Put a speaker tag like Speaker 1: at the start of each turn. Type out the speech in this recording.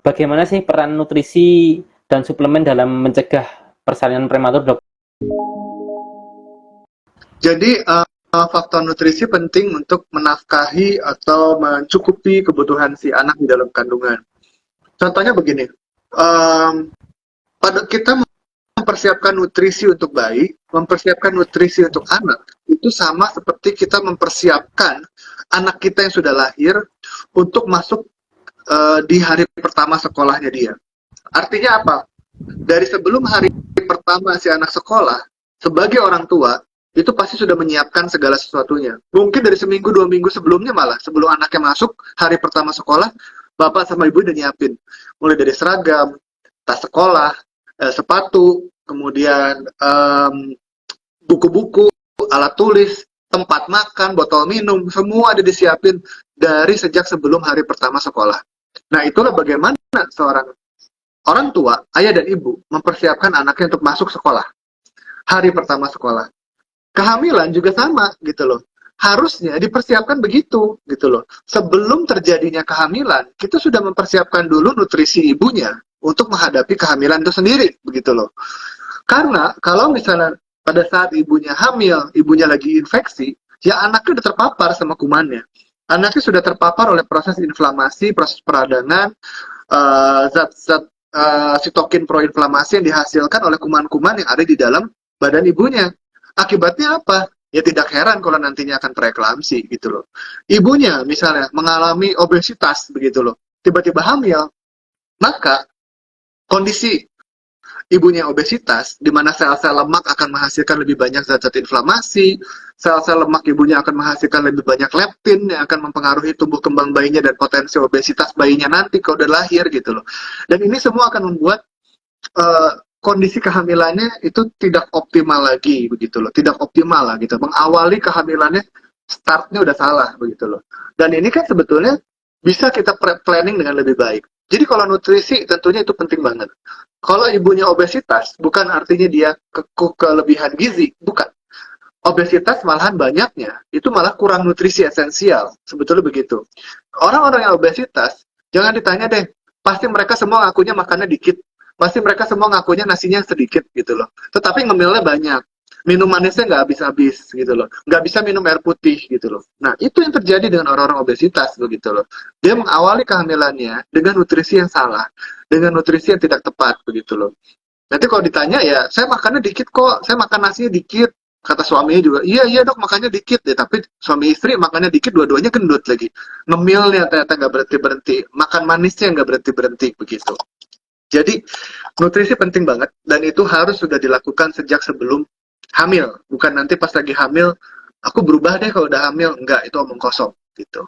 Speaker 1: Bagaimana sih peran nutrisi dan suplemen dalam mencegah persalinan prematur, Dok?
Speaker 2: Jadi faktor nutrisi penting untuk menafkahi atau mencukupi kebutuhan si anak di dalam kandungan. Contohnya begini, pada kita mempersiapkan nutrisi untuk bayi, mempersiapkan nutrisi untuk anak, itu sama seperti kita mempersiapkan anak kita yang sudah lahir untuk masuk di hari pertama sekolahnya dia. Artinya apa? Dari sebelum hari pertama si anak sekolah, sebagai orang tua, itu pasti sudah menyiapkan segala sesuatunya. Mungkin dari seminggu, 2 minggu sebelumnya malah, sebelum anaknya masuk, hari pertama sekolah, bapak sama ibu udah nyiapin. Mulai dari seragam, tas sekolah, sepatu, kemudian buku-buku, alat tulis, tempat makan, botol minum, semua ada disiapin dari sejak sebelum hari pertama sekolah. Nah, itulah bagaimana seorang orang tua, ayah dan ibu, mempersiapkan anaknya untuk masuk sekolah. Hari pertama sekolah. Kehamilan juga sama, gitu loh. Harusnya dipersiapkan begitu, gitu loh. Sebelum terjadinya kehamilan, kita sudah mempersiapkan dulu nutrisi ibunya untuk menghadapi kehamilan itu sendiri, begitu loh. Karena kalau misalnya pada saat ibunya hamil, ibunya lagi infeksi, ya anaknya udah terpapar sama kumannya. Anaknya sudah terpapar oleh proses inflamasi, proses peradangan, zat-zat sitokin proinflamasi yang dihasilkan oleh kuman-kuman yang ada di dalam badan ibunya. Akibatnya apa? Ya tidak heran kalau nantinya akan preeklamsi gitu loh. Ibunya misalnya mengalami obesitas begitu loh. Tiba-tiba hamil, maka kondisi ibunya obesitas, di mana sel-sel lemak akan menghasilkan lebih banyak zat-zat inflamasi, sel-sel lemak ibunya akan menghasilkan lebih banyak leptin yang akan mempengaruhi tumbuh kembang bayinya dan potensi obesitas bayinya nanti kalau udah lahir gitu loh. Dan ini semua akan membuat kondisi kehamilannya itu tidak optimal lagi begitu loh, tidak optimal lah gitu. Mengawali kehamilannya startnya udah salah begitu loh. Dan ini kan sebetulnya bisa kita planning dengan lebih baik. Jadi kalau nutrisi tentunya itu penting banget. Kalau ibunya obesitas, bukan artinya dia kelebihan gizi, bukan. Obesitas malahan banyaknya, itu malah kurang nutrisi esensial, sebetulnya begitu. Orang-orang yang obesitas, jangan ditanya deh, pasti mereka semua ngakunya makannya dikit, pasti mereka semua ngakunya nasinya sedikit gitu loh. Tetapi ngemilnya banyak, minum manisnya nggak habis-habis gitu loh, nggak bisa minum air putih gitu loh. Nah itu yang terjadi dengan orang-orang obesitas begitu loh. Dia mengawali kehamilannya dengan nutrisi yang salah, dengan nutrisi yang tidak tepat begitu loh. Nanti kalau ditanya ya, saya makannya dikit kok, saya makan nasinya dikit. Kata suaminya juga, iya iya dok makannya dikit deh, tapi suami istri makannya dikit, dua-duanya gendut lagi. Ngemilnya ternyata nggak berhenti-berhenti, makan manisnya nggak berhenti-berhenti begitu. Jadi nutrisi penting banget dan itu harus sudah dilakukan sejak sebelum hamil, bukan nanti pas lagi hamil aku berubah deh kalau udah hamil, enggak, itu omong kosong gitu.